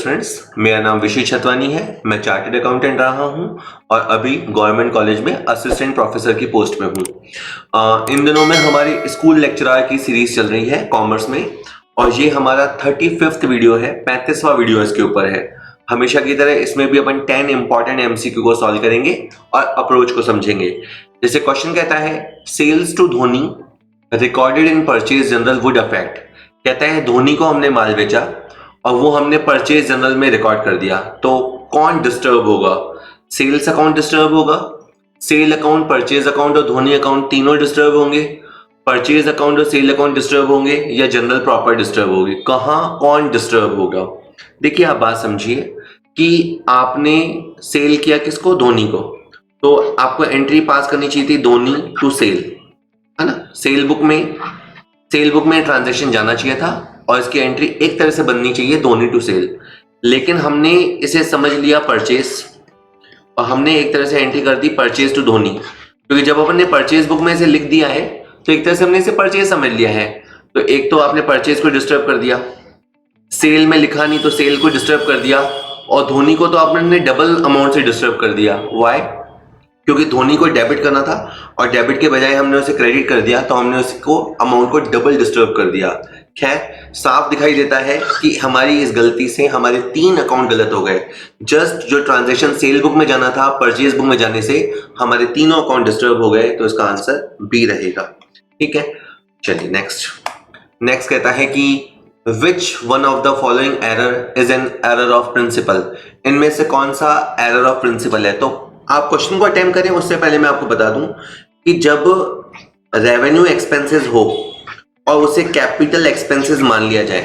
Friends, मेरा नाम विशु छतवानी है। मैं चार्टर्ड अकाउंटेंट रहा हूं और अभी गवर्नमेंट कॉलेज में असिस्टेंट प्रोफेसर की पोस्ट में हूं। इन दिनों में हमारी स्कूल लेक्चरर की सीरीज चल रही है कॉमर्स में और ये हमारा 35वां वीडियो है, 35वां वीडियो इसके ऊपर है। हमेशा की तरह इसमें भी अपन 10 इंपॉर्टेंट एमसीक्यू को सॉल्व करेंगे और अप्रोच को समझेंगे। जैसे क्वेश्चन कहता है sales to Dhoni recorded in purchase journal would affect. कहता है धोनी को हमने माल बेचा और वो हमने परचेज जनरल में रिकॉर्ड कर दिया, तो कौन डिस्टर्ब होगा? सेल्स अकाउंट डिस्टर्ब होगा, सेल अकाउंट, परचेज अकाउंट और धोनी अकाउंट तीनों डिस्टर्ब होंगे, परचेज अकाउंट और सेल अकाउंट डिस्टर्ब होंगे या जनरल प्रॉपर डिस्टर्ब होगी? कहां कौन डिस्टर्ब होगा? देखिए आप बात समझिए कि आपने सेल किया किसको? धोनी को, तो आपको एंट्री पास करनी चाहिए थी धोनी टू सेल, है ना। सेल बुक में ट्रांजैक्शन जाना चाहिए था और इसकी एंट्री एक तरह से बननी चाहिए धोनी टू सेल, लेकिन हमने इसे समझ लिया परचेज और हमने एक तरह से एंट्री कर दी परचेज टू धोनी, क्योंकि जब अपन ने परचेज बुक में इसे लिख दिया है तो एक तरह से हमने इसे परचेज समझ लिया है। तो एक तो आपने परचेज को डिस्टर्ब कर दिया, सेल में लिखा नहीं तो सेल को डिस्टर्ब कर दिया और धोनी को तो आपने डबल अमाउंट से डिस्टर्ब कर दिया। व्हाई? क्योंकि धोनी को डेबिट करना था और डेबिट के बजाय हमने उसे क्रेडिट कर दिया, तो हमने उसको अमाउंट को डबल डिस्टर्ब कर दिया। खैर, साफ दिखाई देता है कि हमारी इस गलती से हमारे 3 अकाउंट गलत हो गए। जस्ट जो ट्रांजैक्शन सेल बुक में जाना था परचेज बुक में जाने से हमारे तीनों अकाउंट डिस्टर्ब हो गए, तो इसका आंसर बी रहेगा। ठीक है, चलिए नेक्स्ट कहता है कि which one of the following error is an error of principle. इनमें से कौन सा एरर ऑफ प्रिंसिपल है? तो आप क्वेश्चन को अटेम्प्ट करें उससे पहले मैं आपको बता दूं कि जब रेवेन्यू एक्सपेंसेस हो और उसे कैपिटल एक्सपेंसेस मान लिया जाए,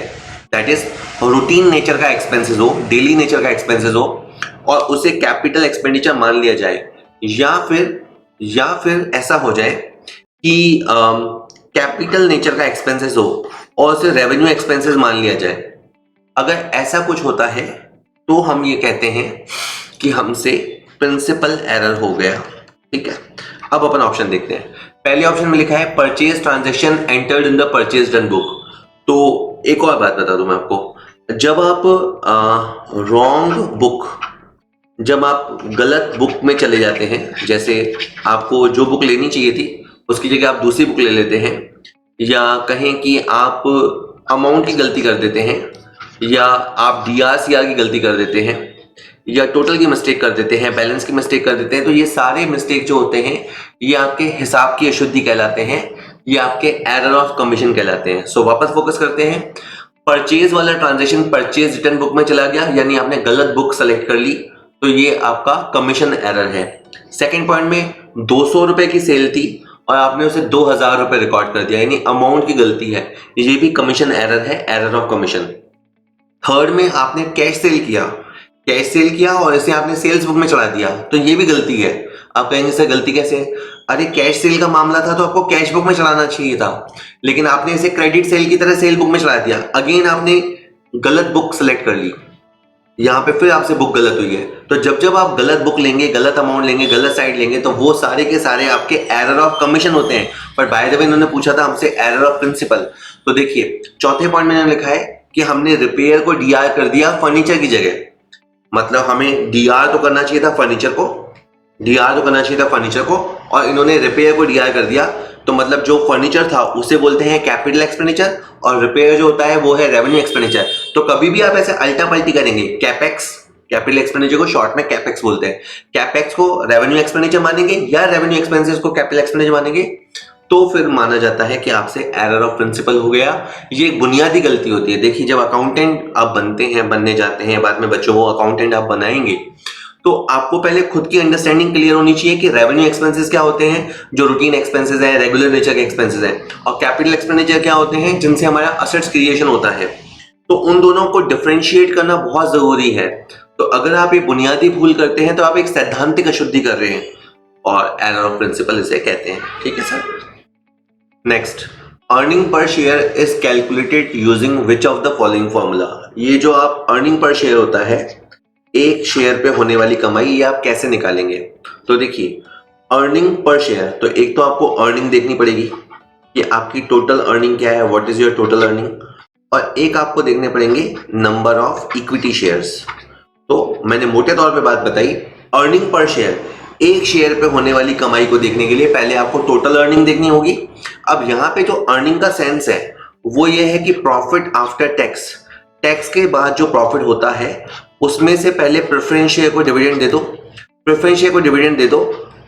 दैट इज रूटीन नेचर का एक्सपेंसेस हो, डेली नेचर का एक्सपेंसेस हो और उसे कैपिटल एक्सपेंडिचर मान लिया जाए, या फिर ऐसा हो जाए कि कैपिटल नेचर का एक्सपेंसेस हो और उसे रेवेन्यू एक्सपेंसेस मान लिया जाए। अगर ऐसा कुछ होता है तो हम ये कहते हैं कि हमसे प्रिंसिपल एरर हो गया। ठीक है, अब अपन ऑप्शन देखते हैं। पहले ऑप्शन में लिखा है purchase transaction entered in the purchase done book. तो एक और बात बता दूं मैं आपको, जब आप गलत बुक में चले जाते हैं, जैसे आपको जो बुक लेनी चाहिए थी उसकी जगह आप दूसरी बुक ले लेते हैं, या कहें कि आप अमाउंट की गलती कर देते हैं, या आप DRCR की गलती कर देते हैं, या टोटल की मिस्टेक कर देते हैं, बैलेंस की मिस्टेक कर देते हैं, तो ये सारे मिस्टेक जो होते हैं ये आपके हिसाब की अशुद्धि कहलाते हैं, ये आपके एरर ऑफ कमीशन कहलाते हैं। सो वापस फोकस करते हैं। परचेज वाला ट्रांजैक्शन परचेज रिटर्न बुक में चला गया, यानी आपने गलत बुक सेलेक्ट कर ली, तो ये आपका कमीशन एरर है। सेकेंड पॉइंट में 200 रुपए की सेल थी और आपने उसे 2000 रुपए रिकॉर्ड कर दिया, यानी अमाउंट की गलती है, ये भी कमीशन एरर है, एरर ऑफ कमीशन। थर्ड में आपने कैश सेल किया और इसे आपने सेल्स बुक में चढ़ा दिया, तो ये भी गलती है। आप कहेंगे सर गलती कैसे? अरे कैश सेल का मामला था तो आपको कैश बुक में चढ़ाना चाहिए था, लेकिन आपने इसे क्रेडिट सेल की तरह सेल बुक में चढ़ा दिया। अगेन आपने गलत बुक सेलेक्ट कर ली, यहाँ पे फिर आपसे बुक गलत हुई है। तो जब आप गलत बुक लेंगे, गलत अमाउंट लेंगे, गलत साइड लेंगे, तो वो सारे के सारे आपके एरर ऑफ कमीशन होते हैं। पर बाय द वे इन्होंने पूछा था हमसे एरर ऑफ प्रिंसिपल। तो देखिए चौथे पॉइंट में इन्होंने लिखा है कि हमने रिपेयर को DR कर दिया फर्नीचर की जगह। मतलब हमें DR तो करना चाहिए था फर्नीचर को, और इन्होंने रिपेयर को DR कर दिया। तो मतलब जो फर्नीचर था उसे बोलते हैं कैपिटल एक्सपेंडिचर और रिपेयर जो होता है वो है रेवेन्यू एक्सपेंडिचर। तो कभी भी आप ऐसे अल्टा पल्टी करेंगे, कैपिटल एक्सपेंडिचर को शॉर्ट में कैपेक्स बोलते हैं, कैपेक्स को रेवेन्यू एक्सपेंडिचर मानेंगे या रेवेन्यू एक्सपेंसेस को कैपिटल एक्सपेंडिचर मानेंगे, तो फिर माना जाता है कि आपसे एरर ऑफ प्रिंसिपल हो गया। ये एक बुनियादी गलती होती है। देखिए जब अकाउंटेंट आप बनने जाते हैं, बाद में बच्चों को अकाउंटेंट आप बनाएंगे, तो आपको पहले खुद की अंडरस्टैंडिंग क्लियर होनी चाहिए कि रेवेन्यू एक्सपेंसेस क्या होते हैं, जो रूटीन एक्सपेंसेस हैं, रेगुलर नेचर के एक्सपेंसेस हैं, और कैपिटल एक्सपेंडिचर क्या होते हैं, जिनसे हमारा असेट्स क्रिएशन होता है। तो उन दोनों को डिफरेंशिएट करना बहुत जरूरी है। तो अगर आप ये बुनियादी भूल करते हैं तो आप एक सैद्धांतिक अशुद्धि कर रहे हैं, और एरर ऑफ प्रिंसिपल इसे कहते हैं। ठीक है sir. Next, earning per share is calculated using which of the following formula. ये जो आप अर्निंग पर शेयर होता है, एक शेयर पे होने वाली कमाई, ये आप कैसे निकालेंगे? तो देखिए अर्निंग पर शेयर, तो एक तो आपको अर्निंग देखनी पड़ेगी कि आपकी टोटल अर्निंग क्या है, what is your total earning. और एक आपको देखने पड़ेंगे नंबर ऑफ इक्विटी शेयर्स। तो मैंने मोटे तौर पे बात बताई, अर्निंग पर शेयर, एक शेयर पे होने वाली कमाई को देखने के लिए पहले आपको टोटल अर्निंग देखनी होगी। अब यहाँ पे जो अर्निंग का सेंस है वो ये है कि प्रॉफिट आफ्टर टैक्स, टैक्स के बाद जो प्रॉफिट होता है उसमें से पहले प्रेफरेंस शेयर को डिविडेंड दे दो, प्रेफरेंस शेयर को डिविडेंड दे दो,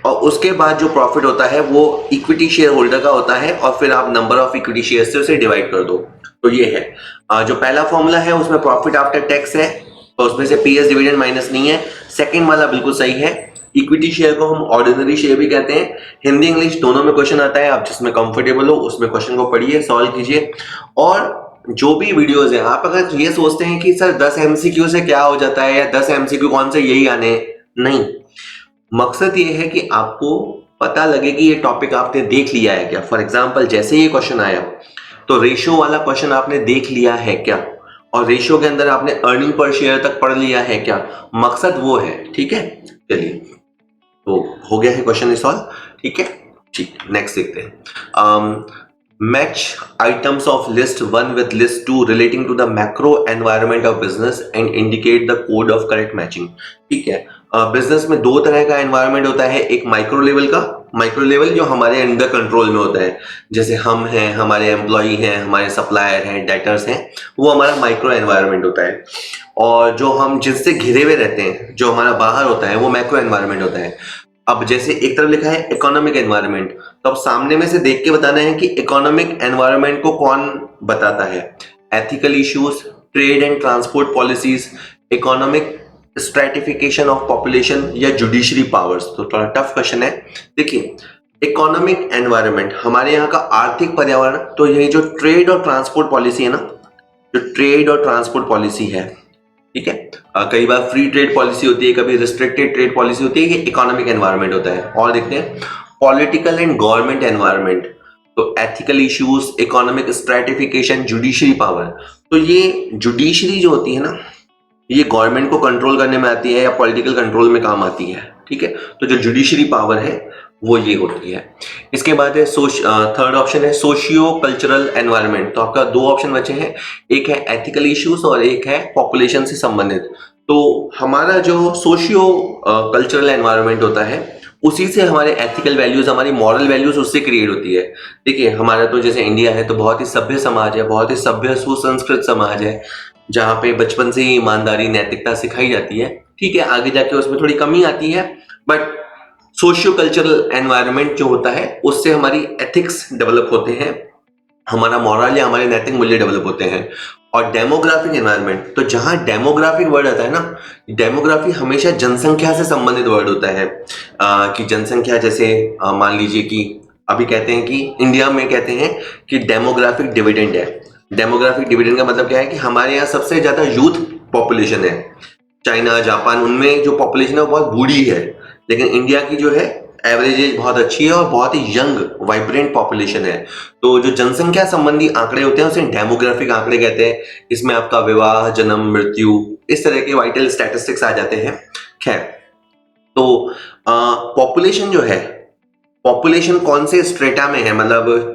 और उसके बाद जो प्रॉफिट होता है वो इक्विटी शेयर होल्डर का होता है, और फिर आप नंबर ऑफ इक्विटी शेयर से उसे डिवाइड कर दो। तो ये है जो पहला फॉर्मूला है उसमें प्रॉफिट आफ्टर टैक्स है, तो उसमें से पीएस डिविडेंड माइनस नहीं है। सेकंड वाला बिल्कुल सही है, इक्विटी शेयर को हम ऑर्डिनरी शेयर भी कहते हैं। हिंदी इंग्लिश दोनों में क्वेश्चन आता है, आप जिसमें कंफर्टेबल हो उसमें क्वेश्चन को पढ़िए, सॉल्व कीजिए। और जो भी वीडियोस है, आप अगर ये सोचते हैं कि सर 10 एमसीक्यू से क्या हो जाता है या 10 एमसीक्यू कौन से यही आने, नहीं, मकसद ये है कि आपको पता लगे कि ये टॉपिक आपने देख लिया है क्या। फॉर एग्जाम्पल जैसे ये क्वेश्चन आया तो रेशियो वाला क्वेश्चन आपने देख लिया है क्या, और रेशियो के अंदर आपने अर्निंग पर शेयर तक पढ़ लिया है क्या, मकसद वो है। ठीक है, चलिए तो हो गया है क्वेश्चन सॉल्व। ठीक है, ठीक, नेक्स्ट देखते हैं। Match items of list 1 with list 2 relating to the macro environment of business and indicate the code of correct matching. ठीक है, बिजनेस में दो तरह का एनवायरनमेंट होता है, एक माइक्रो लेवल का, माइक्रो लेवल जो हमारे अंडर कंट्रोल में होता है, जैसे हम हैं, हमारे एम्प्लॉई हैं, हमारे सप्लायर हैं, डेटर्स हैं, वो हमारा माइक्रो एनवायरनमेंट होता है। और जो हम जिससे घिरे हुए रहते हैं, जो हमारा बाहर होता है, वो मैक्रो एनवायरनमेंट होता है। अब जैसे एक तरफ लिखा है इकोनॉमिक एनवायरनमेंट, तो अब सामने में से देख के बताना है कि इकोनॉमिक एनवायरनमेंट को कौन बताता है। Ethical issues, trade and transport policies, economic stratification of population, या जुडिशरी पावर्स। तो थोड़ा टफ क्वेश्चन है। देखिए, इकोनॉमिक एनवायरनमेंट हमारे यहाँ का आर्थिक पर्यावरण, तो ये जो ट्रेड और ट्रांसपोर्ट पॉलिसी है ना, जो ट्रेड और ट्रांसपोर्ट पॉलिसी है, ठीक है, कई बार फ्री ट्रेड पॉलिसी होती है, कभी रिस्ट्रिक्टेड ट्रेड पॉलिसी होती है, ये इकोनॉमिक एनवायरनमेंट होता है। और देखते हैं पॉलिटिकल एंड गवर्नमेंट एनवायरनमेंट, तो ethical issues, economic stratification, judiciary power. तो ये जुडिशरी जो होती है ना, ये गवर्नमेंट को कंट्रोल करने में आती है या पॉलिटिकल कंट्रोल में काम आती है। ठीक है, तो जो जुडिशरी पावर है वो ये होती है। इसके बाद है थर्ड ऑप्शन है सोशियो कल्चरल एनवायरनमेंट। तो आपका दो ऑप्शन बचे हैं, एक है एथिकल इश्यूज और एक है पॉपुलेशन से संबंधित। तो हमारा जो सोशियो कल्चरल एनवायरनमेंट होता है, उसी से हमारे एथिकल वैल्यूज, हमारी मॉरल वैल्यूज उससे क्रिएट होती है। देखिए, हमारा तो जैसे इंडिया है तो बहुत ही सभ्य समाज है, बहुत ही सभ्य सुसंस्कृत समाज है, जहाँ पे बचपन से ही ईमानदारी, नैतिकता सिखाई जाती है। ठीक है, आगे जाके उसमें थोड़ी कमी आती है, बट सोशियो कल्चरल एनवायरनमेंट जो होता है उससे हमारी एथिक्स डेवलप होते हैं, हमारा मॉरल या हमारे नैतिक मूल्य डेवलप होते हैं। और डेमोग्राफिक एनवायरनमेंट, तो जहां डेमोग्राफिक वर्ड आता है ना, डेमोग्राफी हमेशा जनसंख्या से संबंधित वर्ड होता है। कि जनसंख्या, जैसे मान लीजिए कि अभी कहते हैं कि इंडिया में कहते हैं कि डेमोग्राफिक डिविडेंड है। डेमोग्राफिक डिविडेंड का मतलब क्या है कि हमारे यहाँ सबसे ज्यादा यूथ पॉपुलेशन है। चाइना, जापान, उनमें जो पॉपुलेशन है वो बहुत बूढ़ी है, लेकिन इंडिया की जो है एवरेज एज बहुत अच्छी है और बहुत ही यंग वाइब्रेंट पॉपुलेशन है। तो जो जनसंख्या संबंधी आंकड़े होते हैं उसे डेमोग्राफिक आंकड़े कहते हैं। इसमें आपका विवाह, जन्म, मृत्यु, इस तरह के वाइटल स्टैटिस्टिक्स आ जाते हैं। खैर, तो पॉपुलेशन जो है, पॉपुलेशन कौन से स्ट्रेटा में है, मतलब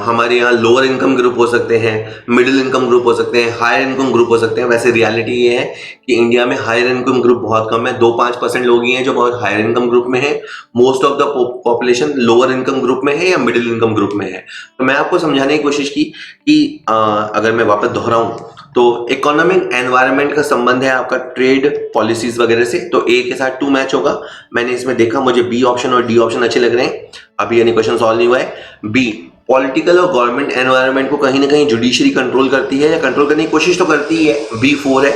हमारे यहाँ लोअर इनकम ग्रुप हो सकते हैं, मिडिल इनकम ग्रुप हो सकते हैं, हायर इनकम ग्रुप हो सकते हैं। वैसे रियलिटी ये है कि इंडिया में हायर इनकम ग्रुप बहुत कम है, 2-5% लोग ही हैं जो बहुत हायर इनकम ग्रुप में है। Most of the population lower income group में है या मिडिल इनकम ग्रुप में है। तो मैं आपको समझाने की कोशिश की कि अगर मैं वापस दोहराऊं तो इकोनॉमिक एनवायरनमेंट का संबंध है आपका ट्रेड पॉलिसीज वगैरह से, तो ए के साथ 2 मैच होगा। मैंने इसमें देखा, मुझे बी ऑप्शन और डी ऑप्शन अच्छे लग रहे हैं। अभी यानी क्वेश्चन सॉल्व नहीं हुआ है। बी, पॉलिटिकल और गवर्नमेंट एनवायरनमेंट को कहीं ना कहीं जुडिशरी कंट्रोल करती है या कंट्रोल करने की कोशिश तो करती ही है। B4 है,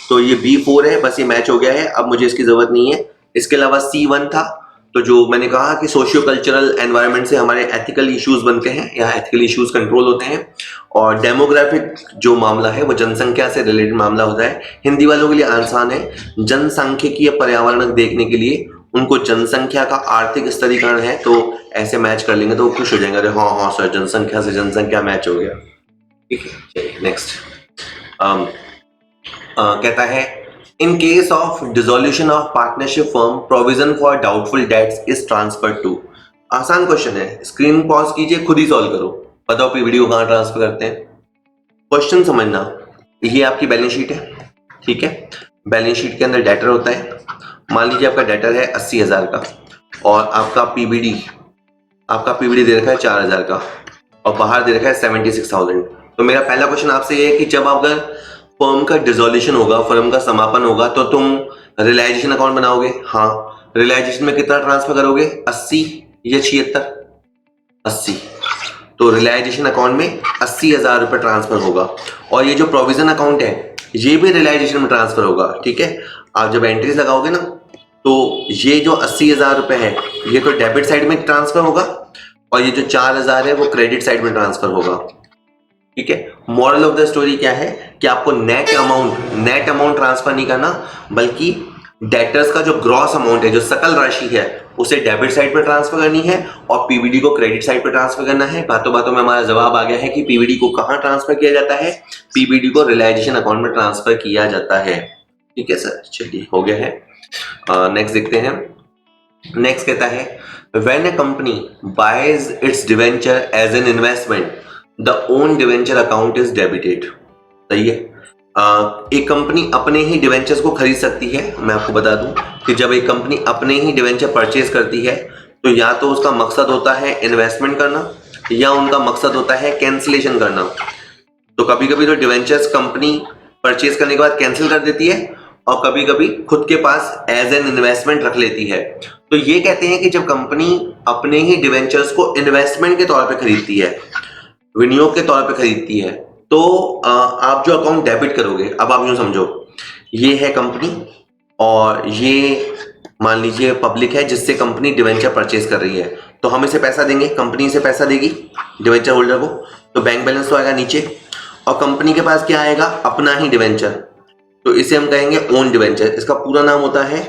तो ये B4 है, बस ये मैच हो गया है, अब मुझे इसकी जरूरत नहीं है। इसके अलावा C1 था, तो जो मैंने कहा कि सोशियो कल्चरल एनवायरनमेंट से हमारे एथिकल इश्यूज बनते हैं या एथिकल इश्यूज कंट्रोल होते हैं। और डेमोग्राफिक जो मामला है वो जनसंख्या से रिलेटेड मामला होता है। हिंदी वालों के लिए आसान है, जनसांख्यिकीय पर्यावरण देखने के लिए उनको जनसंख्या का आर्थिक स्तरीकरण है, तो ऐसे मैच कर लेंगे तो वो खुश हो जाएंगे, अरे हाँ हाँ सर, जनसंख्या से जनसंख्या मैच हो गया। ठीक है, चलिए नेक्स्ट। कहता है in case of dissolution of partnership firm provision for doubtful debts is transfer to. आसान क्वेश्चन है, स्क्रीन पॉज कीजिए, खुद ही सॉल्व करो, बताओ वीडियो कहाँ ट्रांसफर करते हैं। क्वेश्चन समझना, ये आपकी बैलेंस शीट है, ठीक है। बैलेंस शीट के अंदर डेटर होता है। मान लीजिए आपका डेटर है 80,000 का और आपका पीबीडी दे रखा है 4,000 का और बाहर दे रखा है 76,000। तो मेरा पहला क्वेश्चन आपसे ये है कि जब अगर फर्म का डिसोल्यूशन होगा, फर्म का समापन होगा, तो तुम रियलाइजेशन अकाउंट बनाओगे? हाँ। रियलाइजेशन में कितना ट्रांसफर करोगे, 80 या 76? 80। तो रियलाइजेशन अकाउंट में 80,000 रुपए ट्रांसफर होगा और ये जो प्रोविजन अकाउंट है ये भी रियलाइजेशन में ट्रांसफर होगा, ठीक है। आप जब एंट्रीज लगाओगे ना तो ये जो 80,000 रुपए है ये तो डेबिट साइड में ट्रांसफर होगा और ये जो 4,000 है वो क्रेडिट साइड में ट्रांसफर होगा, ठीक है। मॉरल ऑफ द स्टोरी क्या है कि आपको नेट अमाउंट ट्रांसफर नहीं करना, बल्कि डेटर्स का जो ग्रॉस अमाउंट है, जो सकल राशि है, उसे डेबिट साइड पर ट्रांसफर करनी है और पीवीडी को क्रेडिट साइड पर ट्रांसफर करना है। बातों बातों में हमारा जवाब आ गया है कि पीवीडी को कहां ट्रांसफर किया जाता है, पीवीडी को रियलाइजेशन अकाउंट में ट्रांसफर किया जाता है, ठीक है सर। चलिए हो गया है। नेक्स्ट देखते हैं। नेक्स्ट कहता है when a company buys its debenture as an investment the own debenture account is debited. सही है। एक कंपनी अपने ही डिवेंचर्स को खरीद सकती है। मैं आपको बता दूं कि जब एक कंपनी अपने ही डिवेंचर परचेज करती है तो या तो उसका मकसद होता है इन्वेस्टमेंट करना या उनका मकसद होता है कैंसिलेशन करना। तो कभी कभी तो डिवेंचर्स कंपनी परचेज करने के बाद कैंसिल कर देती है और कभी कभी खुद के पास एज एन इन्वेस्टमेंट रख लेती है। तो ये कहते हैं कि जब कंपनी अपने ही डिवेंचर्स को इन्वेस्टमेंट के तौर पे खरीदती है, विनियोग के तौर पे खरीदती है, तो आप जो अकाउंट डेबिट करोगे, अब आप यूं समझो ये है कंपनी और ये मान लीजिए पब्लिक है जिससे कंपनी डिवेंचर परचेज कर रही है। तो हम इसे पैसा देंगे, कंपनी इसे पैसा देगी डिवेंचर होल्डर को, तो बैंक बैलेंस तो आएगा नीचे और कंपनी के पास क्या आएगा, अपना ही डिवेंचर। तो इसे हम कहेंगे ओन डिवेंचर। इसका पूरा नाम होता है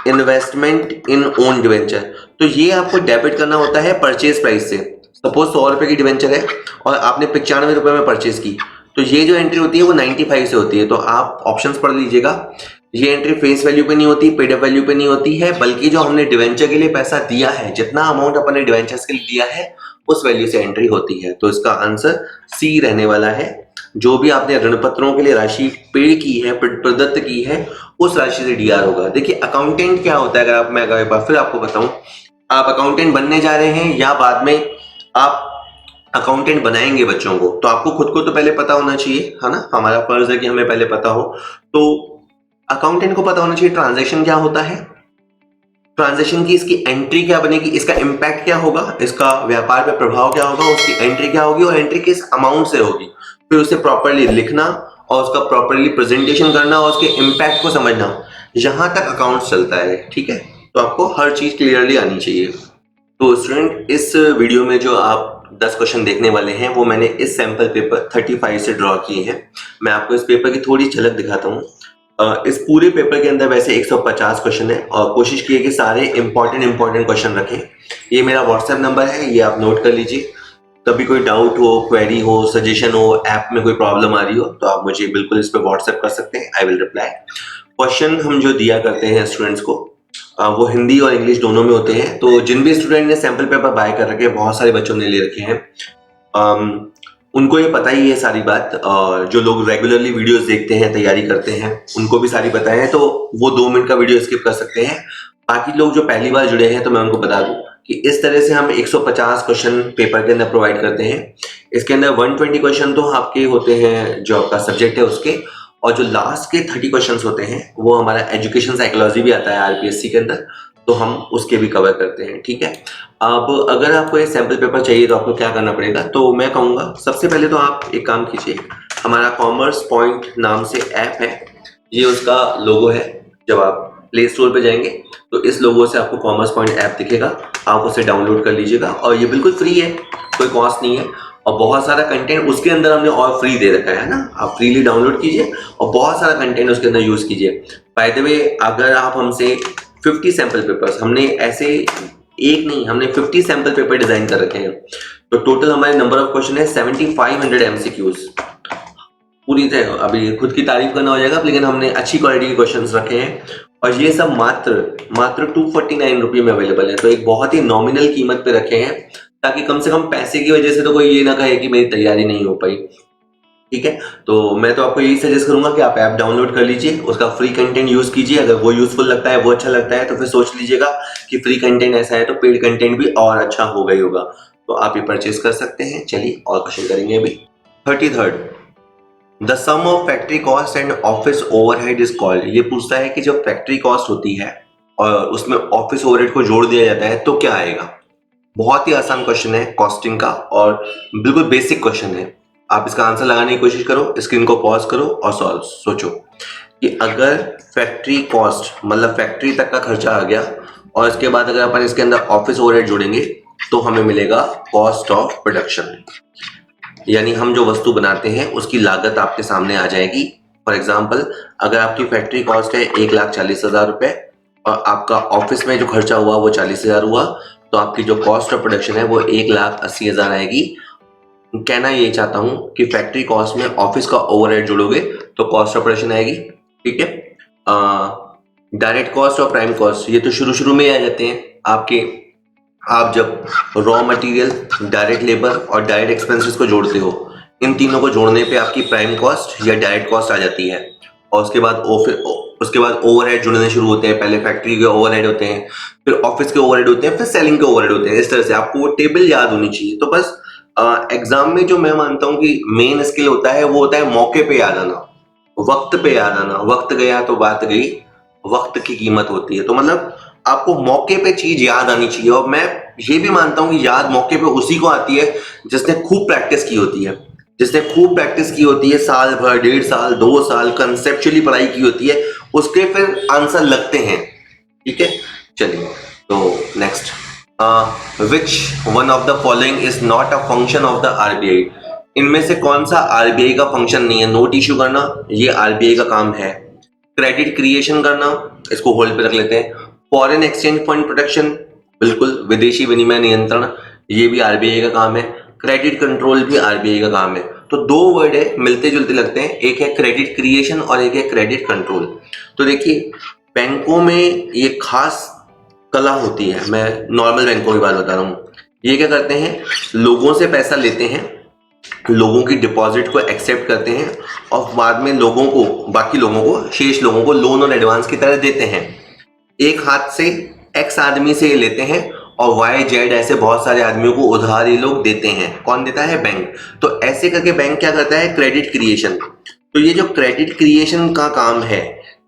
इन्वेस्टमेंट इन ओन डिवेंचर। तो ये आपको डेबिट करना होता है परचेज प्राइस से। सपोज 100 रुपए की डिवेंचर है और आपने 95 रुपए में परचेज की, तो ये जो एंट्री होती है वो 95 से होती है। तो आप ऑप्शंस पढ़ लीजिएगा। ये एंट्री फेस वैल्यू पे नहीं होती, पेड अप वैल्यू पे नहीं होती है, बल्कि जो हमने डिवेंचर के लिए पैसा दिया है, जितना अमाउंट अपन ने डिवेंचर्स के लिए दिया है उस वैल्यू से एंट्री होती है। तो इसका आंसर सी रहने वाला है। जो भी आपने ऋण पत्रों के लिए राशि पे की है, प्रदत्त की है, उस राशि से डीआर होगा। देखिए अकाउंटेंट क्या होता है, अगर एक बार फिर आपको बताऊं, आप अकाउंटेंट बनने जा रहे हैं या बाद में आप अकाउंटेंट बनाएंगे बच्चों को, तो आपको खुद को तो पहले पता होना चाहिए, है ना। हमारा फर्ज है कि हमें पहले पता हो। तो अकाउंटेंट को पता होना चाहिए ट्रांजैक्शन क्या होता है, ट्रांजैक्शन की इसकी एंट्री क्या बनेगी, इसका इंपैक्ट क्या होगा, इसका व्यापार पे प्रभाव क्या होगा, उसकी एंट्री क्या होगी और एंट्री किस अमाउंट से होगी। फिर उसे प्रॉपर्ली लिखना और उसका प्रॉपर्ली प्रेजेंटेशन करना और उसके इंपैक्ट को समझना, यहां तक अकाउंट चलता है, ठीक है। तो आपको हर चीज क्लियरली आनी चाहिए। तो स्टूडेंट इस वीडियो में जो आप 10 क्वेश्चन देखने वाले हैं वो मैंने इस सैंपल पेपर 35 से ड्रॉ किए हैं। मैं आपको इस पेपर की थोड़ी झलक दिखाता हूँ। इस पूरे पेपर के अंदर वैसे 150 क्वेश्चन है और कोशिश की है कि सारे इंपॉर्टेंट क्वेश्चन रखें। ये मेरा व्हाट्सएप नंबर है, ये आप नोट कर लीजिए। कभी कोई डाउट हो, क्वेरी हो, सजेशन हो, ऐप में कोई प्रॉब्लम आ रही हो तो आप मुझे बिल्कुल इस पर व्हाट्सएप कर सकते हैं, आई विल रिप्लाई। क्वेश्चन हम जो दिया करते हैं स्टूडेंट्स को वो हिंदी और इंग्लिश दोनों में होते हैं। तो जिन भी स्टूडेंट ने सैंपल पेपर बाय कर रखे हैं, बहुत सारे बच्चों ने ले रखे हैं, उनको ये पता ही है सारी बात। और जो लोग रेगुलरली वीडियोस देखते हैं, तैयारी करते हैं, उनको भी सारी पता है, तो वो 2 मिनट का वीडियो स्किप कर सकते हैं। बाकी लोग जो पहली बार जुड़े हैं तो मैं उनको बता दूं कि इस तरह से हम 150 क्वेश्चन पेपर के अंदर प्रोवाइड करते हैं। इसके अंदर 120 क्वेश्चन तो आपके होते हैं जो आपका सब्जेक्ट है उसके, और जो लास्ट के 30 क्वेश्चंस होते हैं वो हमारा एजुकेशन साइकोलॉजी भी आता है आरपीएससी के अंदर, तो हम उसके भी कवर करते हैं, ठीक है। अब अगर आपको ये सैंपल पेपर चाहिए तो आपको क्या करना पड़ेगा, तो मैं कहूँगा सबसे पहले तो आप एक काम कीजिए, हमारा कॉमर्स पॉइंट नाम से ऐप है, ये उसका लोगो है। जब आप प्ले स्टोर पे जाएंगे तो इस लोगो से आपको कॉमर्स पॉइंट ऐप दिखेगा, आप उसे डाउनलोड कर लीजिएगा और ये बिल्कुल फ्री है, कोई कॉस्ट नहीं है। और बहुत सारा कंटेंट उसके अंदर हमने और फ्री दे रखा है ना, आप फ्रीली डाउनलोड कीजिए और बहुत सारा कंटेंट उसके अंदर यूज कीजिए। बाय द वे अगर आप हमसे 50 सैंपल पेपर्स, हमने ऐसे एक नहीं, हमने 50 सैंपल पेपर डिजाइन कर रखे हैं, तो टोटल हमारे नंबर ऑफ क्वेश्चन है 7500 एमसीक्यूज। पूरी तरह अभी खुद की तारीफ करना हो जाएगा, लेकिन हमने अच्छी क्वालिटी के क्वेश्चंस रखे हैं और ये सब मात्र 249 रुपये में अवेलेबल है। तो एक बहुत ही नॉमिनल कीमत पे रखे हैं ताकि कम से कम पैसे की वजह से तो कोई ये ना कहे कि मेरी तैयारी नहीं हो पाई। ठीक है। तो मैं तो आपको यही सजेस्ट करूंगा कि आप ऐप डाउनलोड कर लीजिए, उसका फ्री कंटेंट यूज कीजिए। अगर वो यूजफुल लगता है, वो अच्छा लगता है, तो फिर सोच लीजिएगा कि फ्री कंटेंट ऐसा है तो पेड कंटेंट भी और अच्छा होगा ही होगा। तो आप ये परचेज कर सकते हैं। चलिए और क्वेश्चन करेंगे अभी। 33rd, the sum of factory cost and office overhead is called. ये पूछता है कि जब फैक्ट्री कॉस्ट होती है और उसमें ऑफिस ओवरहेड को जोड़ दिया जाता है तो क्या आएगा। बहुत ही आसान क्वेश्चन है कॉस्टिंग का और बिल्कुल बेसिक क्वेश्चन है। आप इसका आंसर लगाने की कोशिश करो, स्क्रीन को पॉज करो और सॉल्व सोचो कि अगर फैक्ट्री कॉस्ट मतलब फैक्ट्री तक का खर्चा आ गया और इसके बाद अगर अपन इसके अंदर ऑफिस ओवरहेड जोड़ेंगे तो हमें मिलेगा कॉस्ट ऑफ प्रोडक्शन। यानी हम जो वस्तु बनाते हैं उसकी लागत आपके सामने आ जाएगी। फॉर एग्जाम्पल, अगर आपकी फैक्ट्री कॉस्ट है 1,40,000 रुपए और आपका ऑफिस में जो खर्चा हुआ वो 40,000 हुआ, तो आपकी जो कॉस्ट ऑफ प्रोडक्शन है वो 1,80,000 आएगी। कहना ये चाहता हूं कि फैक्ट्री कॉस्ट में ऑफिस का ओवरहेड जोड़ोगे तो कॉस्ट ऑफ प्रोडक्शन आएगी। ठीक है। डायरेक्ट कॉस्ट और प्राइम कॉस्ट ये तो शुरू शुरू में आ जाते हैं आपके। आप जब रॉ मटेरियल, डायरेक्ट लेबर और डायरेक्ट एक्सपेंसेस को जोड़ते हो, इन तीनों को जोड़ने पे आपकी प्राइम कॉस्ट या डायरेक्ट कॉस्ट आ जाती है। और उसके बाद ओवरहेड जुड़ने शुरू होते हैं। पहले फैक्ट्री के ओवरहेड होते हैं, फिर ऑफिस के ओवरहेड होते हैं, फिर सेलिंग के ओवरहेड होते हैं। इस तरह से आपको वो टेबल याद होनी चाहिए। तो बस एग्जाम में जो मैं मानता हूँ कि मेन स्किल होता है वो होता है मौके पे याद आना, वक्त पे याद आना। वक्त गया तो बात गई, वक्त की कीमत होती है। तो मतलब आपको मौके पे चीज याद आनी चाहिए। और मैं ये भी मानता हूं कि याद मौके पे उसी को आती है जिसने खूब प्रैक्टिस की होती है। जिसने खूब प्रैक्टिस की होती है, साल भर, 1.5 साल, 2 साल कंसेप्चुअली पढ़ाई की होती है, उसके फिर आंसर लगते हैं। ठीक है। चलिए तो next, which one of the following is not a function of the RBI. इनमें से कौन सा आरबीआई का फंक्शन नहीं है। नोट इशू करना ये आरबीआई का काम है। क्रेडिट क्रिएशन करना, इसको होल्ड पे रख लेते हैं। फॉरेन एक्सचेंज फंड प्रोटेक्शन, बिल्कुल विदेशी विनिमय नियंत्रण, ये भी आरबीआई का काम है। क्रेडिट कंट्रोल भी आरबीआई का काम है। तो दो वर्ड है, मिलते जुलते लगते हैं। एक है क्रेडिट क्रिएशन और एक है क्रेडिट कंट्रोल। तो देखिए, बैंकों में ये खास कला होती है। मैं नॉर्मल बैंकों की बात बता रहा हूँ। ये क्या करते हैं, लोगों से पैसा लेते हैं, लोगों की डिपॉजिट को एक्सेप्ट करते हैं और बाद में लोगों को, बाकी लोगों को, शेष लोगों को लोन और एडवांस की तरह देते हैं। एक हाथ से एक्स आदमी से ये लेते हैं और वाई जेड ऐसे बहुत सारे आदमियों को उधार ये लोग देते हैं। कौन देता है? बैंक। तो ऐसे करके बैंक क्या करता है? Credit creation. तो ये जो क्रेडिट क्रिएशन का काम है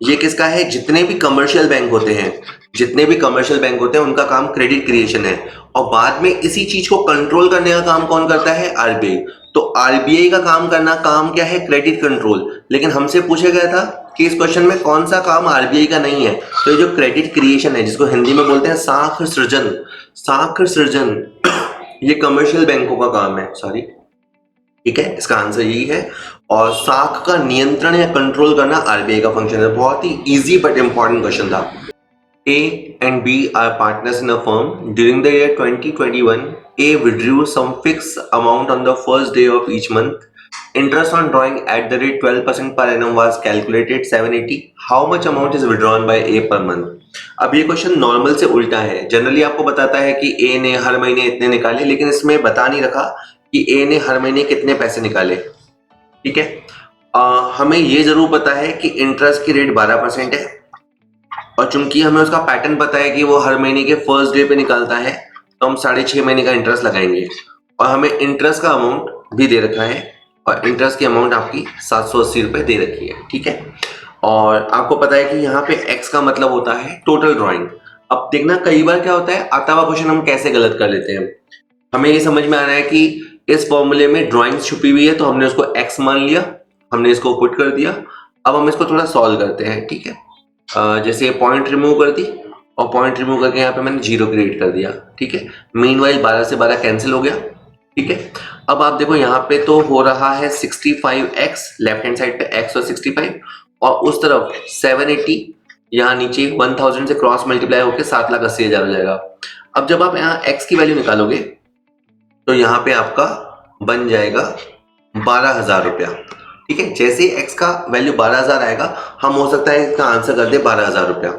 ये किसका है? जितने भी कमर्शियल बैंक होते हैं, जितने भी कमर्शियल बैंक होते हैं उनका काम क्रेडिट क्रिएशन है। और बाद में इसी चीज को कंट्रोल करने का काम कौन करता है? आरबीआई। तो आरबीआई का काम करना काम क्या है? Credit control. लेकिन हमसे पूछा गया था कि इस क्वेश्चन में कौन सा काम आरबीआई का नहीं है। तो ये जो क्रेडिट क्रिएशन है, जिसको हिंदी में बोलते हैं साख सृजन, साख सृजन, ये कमर्शियल बैंकों का काम है। सॉरी, ठीक है, इसका आंसर यही है। और साख का नियंत्रण या कंट्रोल करना आरबीआई का फंक्शन है। बहुत ही इजी बट इंपॉर्टेंट क्वेश्चन था। A and B are partners in a firm. During the year 2021, A withdrew some fixed amount on the first day of each month. Interest on drawing at the rate 12% per annum was calculated 780. How much amount is withdrawn by A per month? अब ये question normal से उल्टा है। Generally आपको बताता है कि A ने हर महीने इतने निकाले, लेकिन इसमें बता नहीं रखा कि A ने हर महीने कितने पैसे निकाले। ठीक है। हमें ये जरूर पता है कि इंटरेस्ट की रेट 12% है और चूंकि हमें उसका पैटर्न पता है कि वो हर महीने के फर्स्ट डे पे निकालता है, तो हम 6.5 महीने का इंटरेस्ट लगाएंगे। और हमें इंटरेस्ट का अमाउंट भी दे रखा है और इंटरेस्ट की अमाउंट आपकी 780 रुपए दे रखी है। ठीक है। और आपको पता है कि यहाँ पे एक्स का मतलब होता है टोटल ड्रॉइंग। अब देखना कई बार क्या होता है, आता हुआ क्वेश्चन हम कैसे गलत कर लेते हैं। हमें ये समझ में आ रहा है कि इस फॉर्मूले में ड्रॉइंग छुपी हुई है, तो हमने उसको एक्स मान लिया, हमने इसको पुट कर दिया। अब हम इसको थोड़ा सॉल्व करते हैं। ठीक है। जैसे पॉइंट रिमूव कर दी और पॉइंट रिमूव करके यहाँ पे मैंने 0 क्रिएट कर दिया। ठीक है। मीनवाइल 12 से 12 कैंसिल हो गया। ठीक है। अब आप देखो यहाँ पे तो हो रहा है 65x, लेफ्ट हैंड साइड पे x और 65, और उस तरफ 780, यहाँ नीचे 1000 से क्रॉस मल्टीप्लाई होकर 7,80,000 हो जाएगा। अब जब आप यहाँ x की वैल्यू निकालोगे तो यहाँ पे आपका बन जाएगा 12,000 रुपया। ठीक है। जैसे ही x का वैल्यू 12,000 आएगा, हम हो सकता है इसका आंसर कर दे 12,000 रुपया।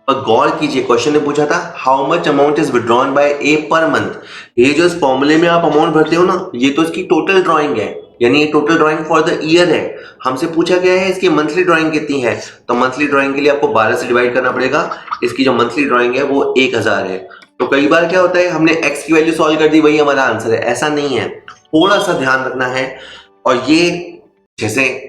और गौर कीजिए, क्वेश्चन ने पूछा था how much amount is withdrawn bye A per month. ये जो इस फॉर्मूले में आप अमाउंट भरते हो ना, ये तो इसकी टोटल ड्रॉइंग है, यानी ये total drawing for the year है। हमसे पूछा गया है इसकी मंथली ड्राइंग कितनी है, तो मंथली ड्राइंग के लिए आपको 12 से डिवाइड करना पड़ेगा। इसकी जो मंथली ड्राइंग है वो 1000 है। तो कई बार क्या होता है हमने x की वैल्यू सॉल्व कर दी वही हमारा आंसर है, ऐसा नहीं है, थोड़ा सा ध्यान रखना है। और ये जैसे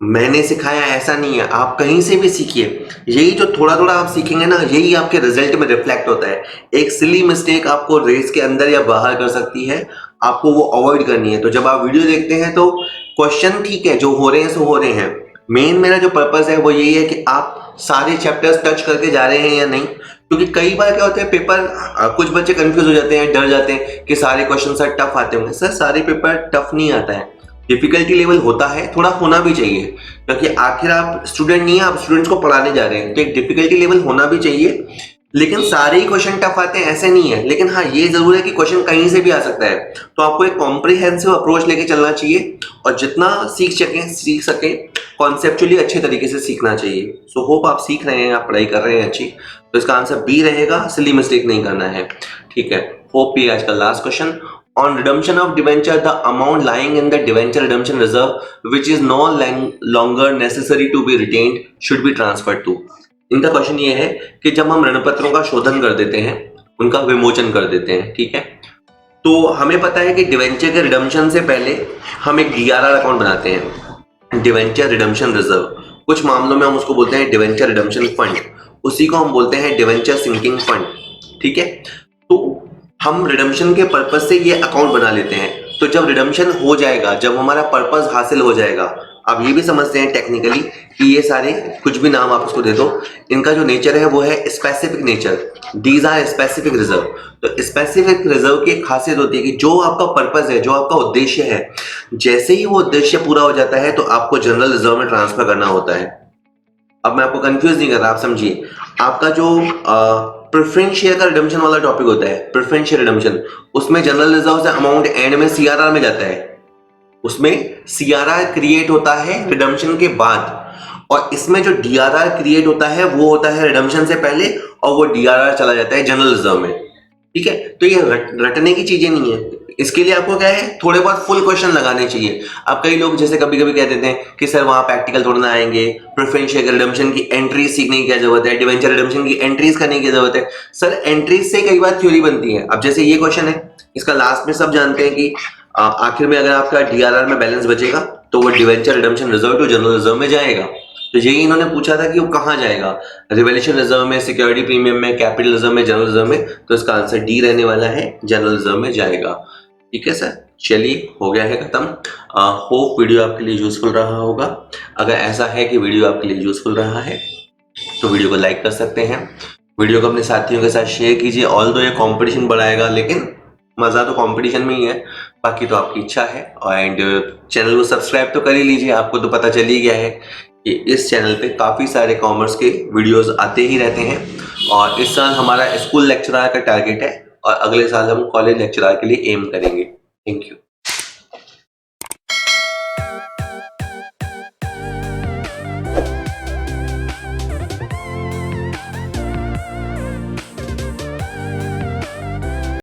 मैंने सिखाया ऐसा नहीं है, आप कहीं से भी सीखिए, यही जो थोड़ा थोड़ा आप सीखेंगे ना यही आपके रिजल्ट में रिफ्लेक्ट होता है। एक सिली मिस्टेक आपको रेस के अंदर या बाहर कर सकती है, आपको वो अवॉइड करनी है। तो जब आप वीडियो देखते हैं तो क्वेश्चन ठीक है जो हो रहे हैं सो हो रहे हैं, मेन मेरा जो पर्पस है वो यही है कि आप सारे चैप्टर्स टच करके जा रहे हैं या नहीं। क्योंकि कई बार क्या होता है पेपर कुछ बच्चे कंफ्यूज हो जाते हैं, डर जाते हैं कि सारे क्वेश्चन सर टफ आते होंगे। सर सारे पेपर टफ नहीं आता है, डिफिकल्टी लेवल होता है, थोड़ा होना भी चाहिए, क्योंकि आखिर आप स्टूडेंट नहीं है, आप स्टूडेंट्स को पढ़ाने जा रहे हैं, तो एक डिफिकल्टी लेवल होना भी चाहिए। लेकिन सारे ही क्वेश्चन टफ आते हैं ऐसे नहीं है, लेकिन हाँ ये जरूर है कि क्वेश्चन कहीं से भी आ सकता है। तो आपको एक कॉम्प्रिहेंसिव अप्रोच लेके चलना चाहिए और जितना सीख सके कॉन्सेप्चुअली अच्छे तरीके से सीखना चाहिए। सो होप आप सीख रहे हैं, आप पढ़ाई कर रहे हैं अच्छी। तो इसका आंसर बी रहेगा, सिली मिस्टेक नहीं करना है, ठीक है। होप ये आज का last question. On redemption of debenture, the amount lying in the debenture redemption reserve, which is no longer necessary to be retained, should be transferred to. इनका क्वेश्चन ये है कि जब हम ऋण पत्रों का शोधन कर देते हैं, उनका विमोचन कर देते हैं, ठीक है, तो हमें पता है कि डिवेंचर के रिडम्पशन से पहले हम एक DRR अकाउंट बनाते हैं, डिवेंचर रिडम्पशन रिजर्व। कुछ मामलों में हम उसको बोलते हैं डिवेंचर रिडम्पशन फंड, उसी को हम बोलते हैं डिवेंचर सिंकिंग फंड, ठीक है। तो हम रिडम्पशन के पर्पस से ये अकाउंट बना लेते हैं। तो जब रिडम्पशन हो जाएगा, जब हमारा पर्पस हासिल हो जाएगा, आप ये भी समझते हैं टेक्निकली कि ये सारे कुछ भी नाम आप उसको दे दो, इनका जो नेचर है वो है specific nature, these are specific reserve. तो स्पेसिफिक रिजर्व की एक खासियत होती है कि जो आपका पर्पस है, जो आपका उद्देश्य है, जैसे ही वो उद्देश्य पूरा हो जाता है तो आपको जनरल रिजर्व में ट्रांसफर करना होता है। अब मैं आपको कंफ्यूज नहीं कर रहा, आप समझिए। आपका जो प्रेफरेंस शेयर का रिडम्पशन वाला टॉपिक होता है, प्रेफरेंस शेयर रिडम्पशन, उसमें जनरल रिजर्व से अमाउंट एंड में CRR में जाता है, उसमें CRR क्रिएट होता है रिडम्पशन के बाद, और इसमें जो DRR क्रिएट होता है वो होता है रिडम्पशन से पहले, और वो DRR चला जाता है जनरल रिजर्व में, ठीक है। तो ये रटने की चीजें नहीं है, इसके लिए आपको क्या है थोड़े बहुत फुल क्वेश्चन लगाने चाहिए। अब कई लोग जैसे कभी कभी कह देते हैं कि सर वहां प्रैक्टिकल थोड़ा ना आएंगे, प्रेफरेंस शेयर रिडम्पशन की एंट्रीज सीखने की क्या जरूरत है, डिवेंचर रिडम्पशन की एंट्रीज करने की जरूरत है। सर एंट्रीज से कई बार थ्योरी बनती है। अब जैसे ये क्वेश्चन है, इसका लास्ट में सब जानते हैं कि आखिर में अगर आपका DRR में बैलेंस बचेगा तो वो debenture redemption reserve to general reserve में जाएगा। तो यही इन्होंने पूछा था कि वो कहाँ जाएगा, रिवॉल्यूशन रिजर्व में, सिक्योरिटी प्रीमियम में, कैपिटल रिजर्व में, जनरल रिजर्व में। तो इसका आंसर डी रहने वाला है, जनरल रिजर्व में जाएगा, ठीक है सर। चलिए हो गया है खत्म। होप वीडियो आपके लिए यूजफुल रहा होगा। अगर ऐसा है कि वीडियो आपके लिए यूजफुल रहा है तो वीडियो को लाइक कर सकते हैं, वीडियो को अपने साथियों के साथ शेयर कीजिए। ऑल दो ये कंपटीशन बढ़ाएगा, लेकिन मजा तो कंपटीशन में ही है, बाकी तो आपकी इच्छा है। एंड चैनल को सब्सक्राइब तो कर ही लीजिए, आपको तो पता चल ही गया है कि इस चैनल पे काफ़ी सारे कॉमर्स के वीडियोस आते ही रहते हैं। और इस साल हमारा स्कूल लेक्चरर का टारगेट है और अगले साल हम कॉलेज लेक्चरर के लिए एम करेंगे। Thank you.